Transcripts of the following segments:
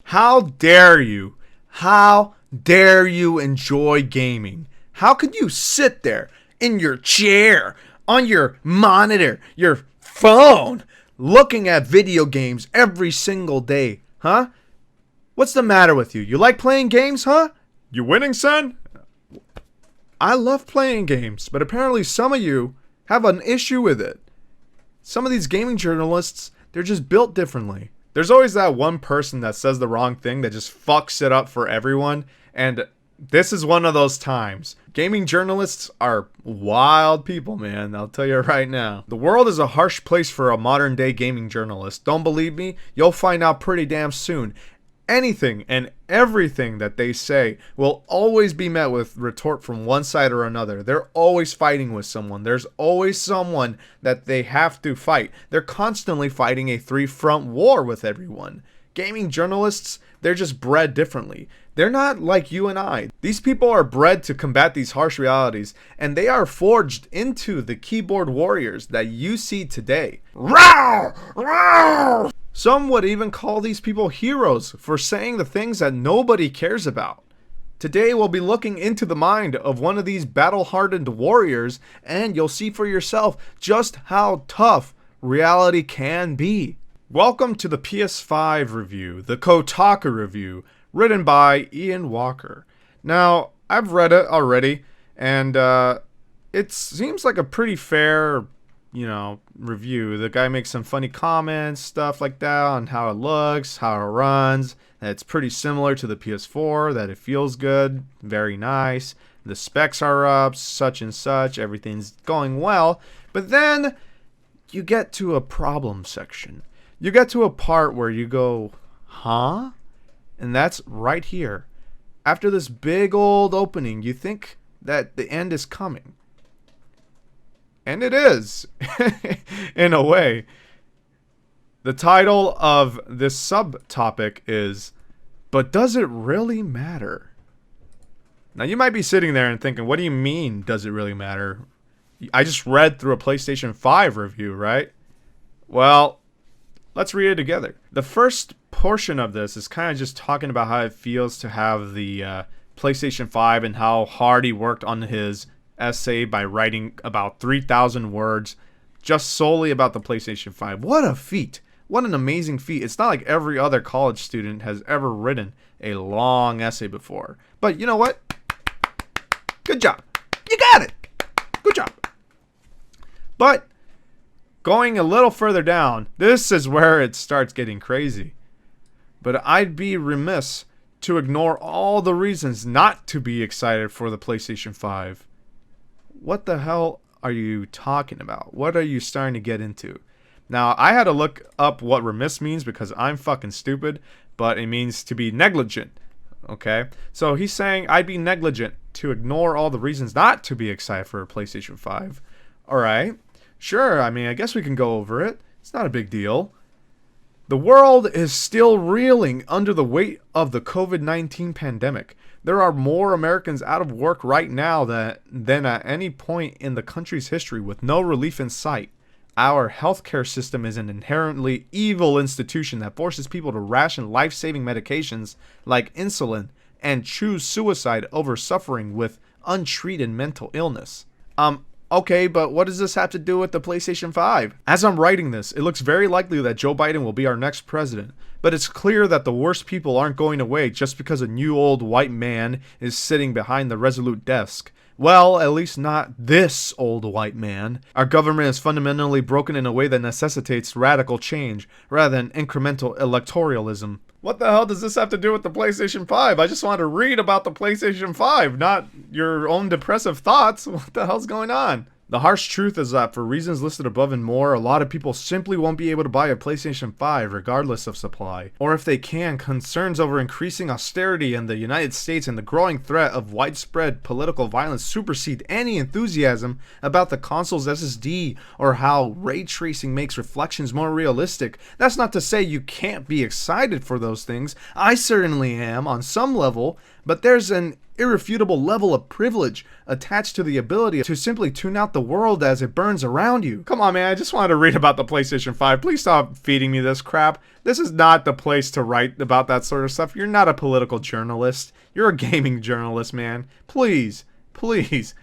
How dare you? How dare you enjoy gaming? How could you sit there in your chair, on your monitor, your phone, looking at video games every single day? Huh? What's the matter with you? You like playing games, huh? You winning, son? I love playing games, but apparently some of you have an issue with it. Some of these gaming journalists, they're just built differently. There's always that one person that says the wrong thing that just fucks it up for everyone, and this is one of those times. Gaming journalists are wild people, man. I'll tell you right now. The world is a harsh place for a modern day gaming journalist. Don't believe me? You'll find out pretty damn soon. Anything and everything that they say will always be met with retort from one side or another. They're always fighting with someone. There's always someone that they have to fight. They're constantly fighting a three-front war with everyone. Gaming journalists, they're just bred differently. They're not like you and I. These people are bred to combat these harsh realities, and they are forged into the keyboard warriors that you see today. Row! Row! Some would even call these people heroes for saying the things that nobody cares about. Today we'll be looking into the mind of one of these battle-hardened warriors, and you'll see for yourself just how tough reality can be. Welcome to the PS5 review, the Kotaku review, written by Ian Walker. Now, I've read it already, and it seems like a pretty fair review. The guy makes some funny comments, stuff like that, on how it looks, how it runs, that it's pretty similar to the PS4, that it feels good, very nice, the specs are up, such and such, everything's going well. But then you get to a problem section. You get to a part where you go, huh? And that's right here. After this big old opening, you think that the end is coming. And it is, in a way. The title of this subtopic is, But Does It Really Matter? Now you might be sitting there and thinking, what do you mean, does it really matter? I just read through a PlayStation 5 review, right? Well, let's read it together. The first portion of this is kind of just talking about how it feels to have the PlayStation 5 and how hard he worked on his essay by writing about 3,000 words just solely about the PlayStation 5. What a feat. What an amazing feat. It's not like every other college student has ever written a long essay before. But you know what? Good job. You got it. Good job. But going a little further down, this is where it starts getting crazy. But I'd be remiss to ignore all the reasons not to be excited for the PlayStation 5. What the hell are you talking about? What are you starting to get into? Now, I had to look up what remiss means because I'm fucking stupid, but it means to be negligent. Okay? So he's saying I'd be negligent to ignore all the reasons not to be excited for a PlayStation 5. Alright. Sure, I mean, I guess we can go over it. It's not a big deal. The world is still reeling under the weight of the COVID-19 pandemic. There are more Americans out of work right now than at any point in the country's history, with no relief in sight. Our healthcare system is an inherently evil institution that forces people to ration life-saving medications like insulin and choose suicide over suffering with untreated mental illness. Okay, but what does this have to do with the PlayStation 5? As I'm writing this, it looks very likely that Joe Biden will be our next president. But it's clear that the worst people aren't going away just because a new old white man is sitting behind the Resolute desk. Well, at least not this old white man. Our government is fundamentally broken in a way that necessitates radical change, rather than incremental electoralism. What the hell does this have to do with the PlayStation 5? I just want to read about the PlayStation 5, not your own depressive thoughts. What the hell's going on? The harsh truth is that for reasons listed above and more, a lot of people simply won't be able to buy a PlayStation 5 regardless of supply. Or if they can, concerns over increasing austerity in the United States and the growing threat of widespread political violence supersede any enthusiasm about the console's SSD or how ray tracing makes reflections more realistic. That's not to say you can't be excited for those things. I certainly am on some level, but there's an irrefutable level of privilege attached to the ability to simply tune out the the world as it burns around you. Come on, man, I just wanted to read about the PlayStation 5. Please stop feeding me this crap. This is not the place to write about that sort of stuff. You're not a political journalist. You're a gaming journalist, man. Please, please.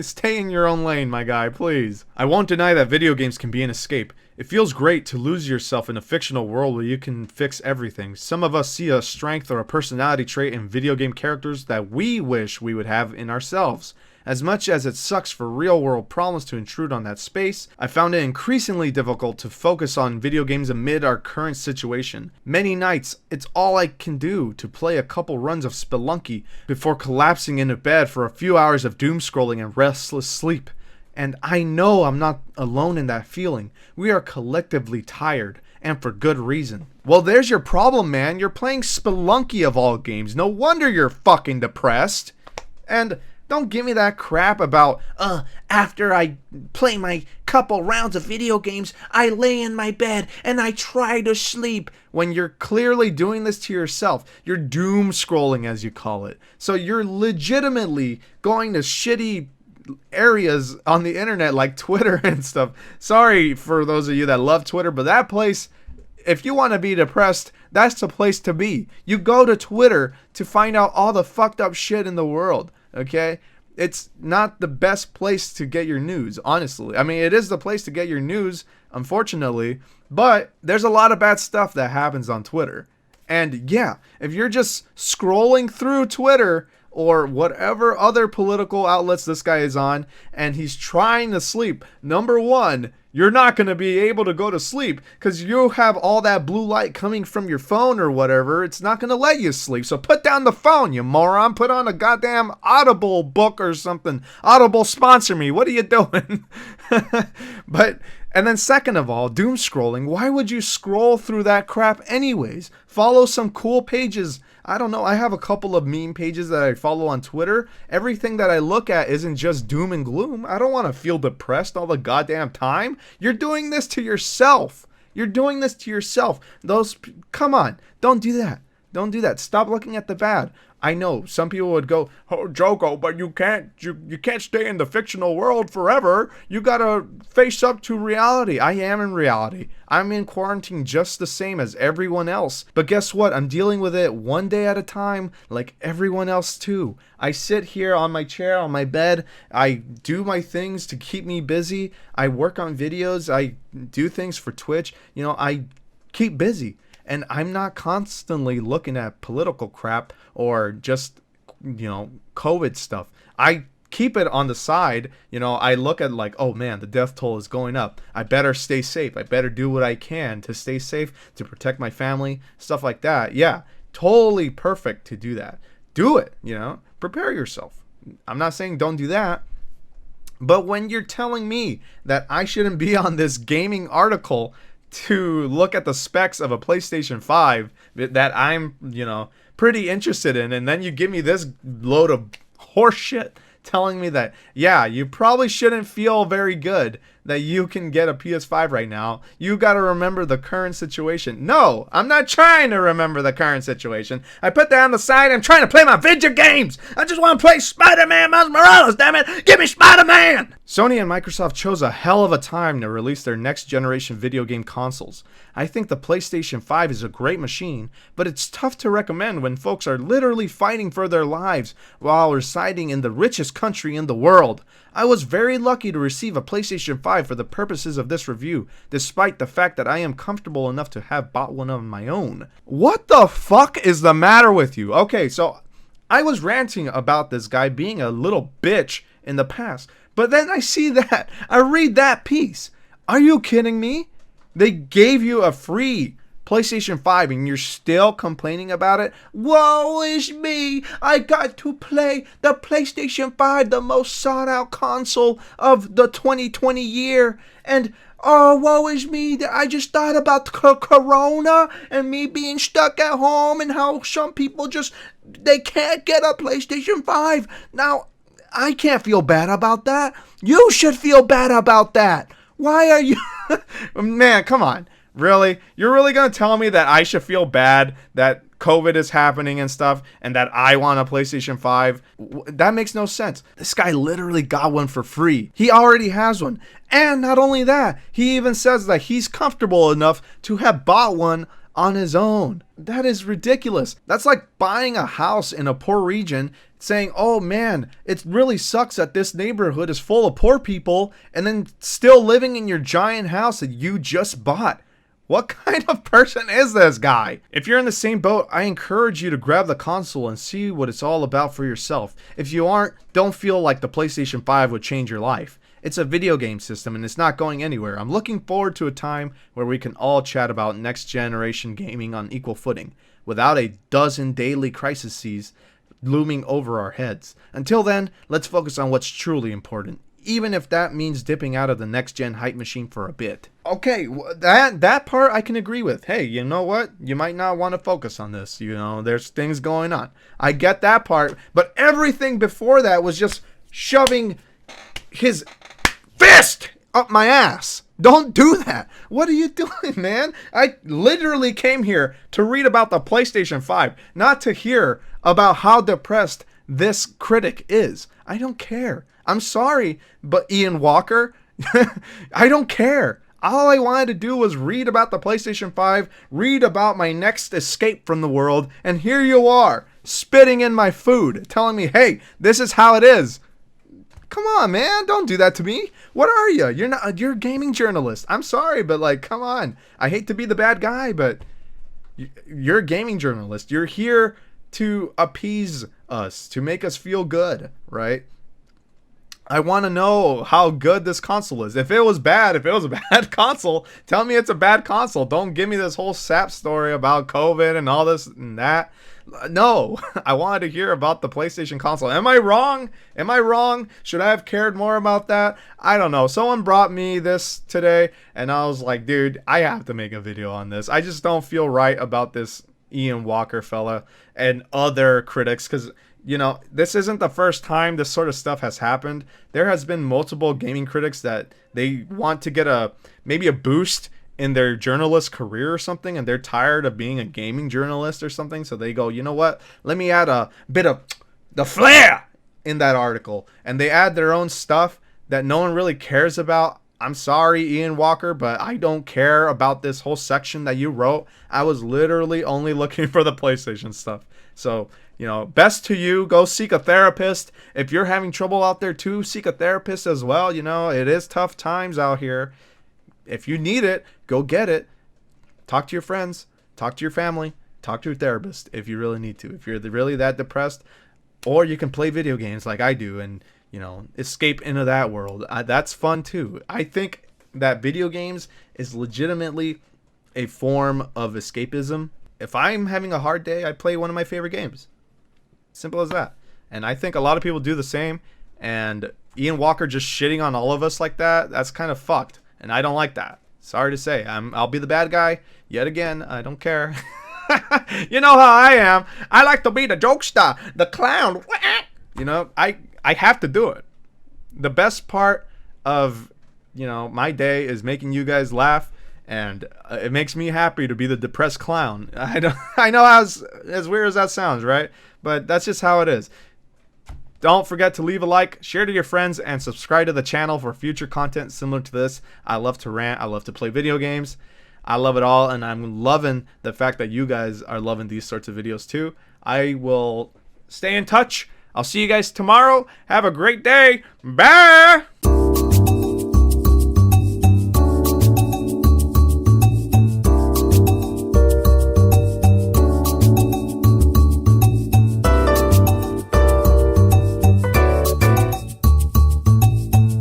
Stay in your own lane, my guy, please. I won't deny that video games can be an escape. It feels great to lose yourself in a fictional world where you can fix everything. Some of us see a strength or a personality trait in video game characters that we wish we would have in ourselves. As much as it sucks for real-world problems to intrude on that space, I found it increasingly difficult to focus on video games amid our current situation. Many nights, it's all I can do to play a couple runs of Spelunky before collapsing into bed for a few hours of doom scrolling and restless sleep. And I know I'm not alone in that feeling. We are collectively tired, and for good reason. Well, there's your problem, man. You're playing Spelunky of all games. No wonder you're fucking depressed. And don't give me that crap about, after I play my couple rounds of video games, I lay in my bed and I try to sleep. When you're clearly doing this to yourself. You're doom scrolling, as you call it. So you're legitimately going to shitty areas on the internet like Twitter and stuff. Sorry for those of you that love Twitter, but that place, if you want to be depressed, that's the place to be. You go to Twitter to find out all the fucked up shit in the world. Okay, it's not the best place to get your news, honestly. I mean, it is the place to get your news, unfortunately, but there's a lot of bad stuff that happens on Twitter. And yeah, if you're just scrolling through Twitter or whatever other political outlets this guy is on, and he's trying to sleep, number one, you're not going to be able to go to sleep because you have all that blue light coming from your phone or whatever. It's not going to let you sleep. So put down the phone, you moron. Put on a goddamn Audible book or something. Audible, sponsor me. What are you doing? And then second of all, doom scrolling. Why would you scroll through that crap anyways? Follow some cool pages. I don't know. I have a couple of meme pages that I follow on Twitter. Everything that I look at isn't just doom and gloom. I don't want to feel depressed all the goddamn time. You're doing this to yourself. You're doing this to yourself. Come on. Don't do that. Don't do that. Stop looking at the bad. I know some people would go, "Oh, Joko, but you can't stay in the fictional world forever. You gotta face up to reality." I am in reality. I'm in quarantine just the same as everyone else. But guess what? I'm dealing with it one day at a time, like everyone else too. I sit here on my chair, on my bed. I do my things to keep me busy. I work on videos. I do things for Twitch. I keep busy. And I'm not constantly looking at political crap or just, COVID stuff. I keep it on the side. I look at like, oh man, the death toll is going up. I better stay safe. I better do what I can to stay safe, to protect my family, stuff like that. Yeah, totally perfect to do that. Do it, prepare yourself. I'm not saying don't do that. But when you're telling me that I shouldn't be on this gaming article to look at the specs of a PlayStation 5 that I'm, pretty interested in, and then you give me this load of horse shit telling me that, yeah, you probably shouldn't feel very good that you can get a PS5 right now. You got to remember the current situation. No, I'm not trying to remember the current situation. I put that on the side. I'm trying to play my video games. I just want to play Spider-Man Miles Morales, damn it. Give me Spider-Man. Sony and Microsoft chose a hell of a time to release their next generation video game consoles. I think the PlayStation 5 is a great machine, but it's tough to recommend when folks are literally fighting for their lives while residing in the richest country in the world. I was very lucky to receive a PlayStation 5 for the purposes of this review, despite the fact that I am comfortable enough to have bought one of my own. What the fuck is the matter with you? Okay, so I was ranting about this guy being a little bitch in the past, but then I see that, I read that piece. Are you kidding me? They gave you a free PlayStation 5 and you're still complaining about it? Woe is me! I got to play the PlayStation 5, the most sought out console of the 2020 year. And oh, woe is me! I just thought about Corona and me being stuck at home and how some people they can't get a PlayStation 5. Now, I can't feel bad about that. You should feel bad about that. Why are you... Man, come on. Really? You're really gonna tell me that I should feel bad that COVID is happening and stuff and that I want a PlayStation 5? That makes no sense. This guy literally got one for free. He already has one. And not only that, he even says that he's comfortable enough to have bought one on his own. That is ridiculous. That's like buying a house in a poor region, saying, oh man, it really sucks that this neighborhood is full of poor people, and then still living in your giant house that you just bought. What kind of person is this guy? If you're in the same boat, I encourage you to grab the console and see what it's all about for yourself. If you aren't, don't feel like the PlayStation 5 would change your life. It's a video game system and it's not going anywhere. I'm looking forward to a time where we can all chat about next generation gaming on equal footing, without a dozen daily crises looming over our heads. Until then, let's focus on what's truly important, even if that means dipping out of the next gen hype machine for a bit. Okay, that part I can agree with. Hey, you know what? You might not want to focus on this. You know, there's things going on. I get that part, but everything before that was just shoving his fist up my ass. Don't do that. What are you doing, man? I literally came here to read about the PlayStation 5, not to hear about how depressed this critic is. I don't care. I'm sorry, but Ian Walker, I don't care. All I wanted to do was read about the PlayStation 5, read about my next escape from the world, and here you are, spitting in my food, telling me, hey, this is how it is. Come on, man, don't do that to me. What are you? You're a gaming journalist. I'm sorry, but like, come on. I hate to be the bad guy, but you're a gaming journalist. You're here to appease us, to make us feel good, right? I want to know how good this console is. If it was bad, if it was a bad console, tell me it's a bad console. Don't give me this whole sap story about COVID and all this and that. No, I wanted to hear about the PlayStation console. Am I wrong? Am I wrong? Should I have cared more about that? I don't know. Someone brought me this today, and I was like, dude, I have to make a video on this. I just don't feel right about this Ian Walker fella and other critics, because you know, this isn't the first time this sort of stuff has happened. There has been multiple gaming critics that they want to get maybe a boost in their journalist career or something, and they're tired of being a gaming journalist or something, so they go, you know what, let me add a bit of the flair in that article, and they add their own stuff that no one really cares about. I'm sorry, Ian Walker, but I don't care about this whole section that you wrote. I was literally only looking for the PlayStation stuff. So, you know, best to you. Go seek a therapist. If you're having trouble out there too, seek a therapist as well. You know, it is tough times out here. If you need it, go get it. Talk to your friends. Talk to your family. Talk to your therapist if you really need to. If you're really that depressed, or you can play video games like I do and, you know, escape into that world. That's fun too. I think that video games is legitimately a form of escapism. If I'm having a hard day, I play one of my favorite games. Simple as that. And I think a lot of people do the same. And Ian Walker just shitting on all of us like that, that's kind of fucked. And I don't like that. Sorry to say. I'll be the bad guy yet again. I don't care. You know how I am. I like to be the jokester, the clown. You know, I have to do it. The best part of, you know, my day is making you guys laugh, and it makes me happy to be the depressed clown. I know as weird as that sounds, right? But that's just how it is. Don't forget to leave a like, share to your friends, and subscribe to the channel for future content similar to this. I love to rant. I love to play video games. I love it all, and I'm loving the fact that you guys are loving these sorts of videos too. I will stay in touch. I'll see you guys tomorrow. Have a great day. Bye!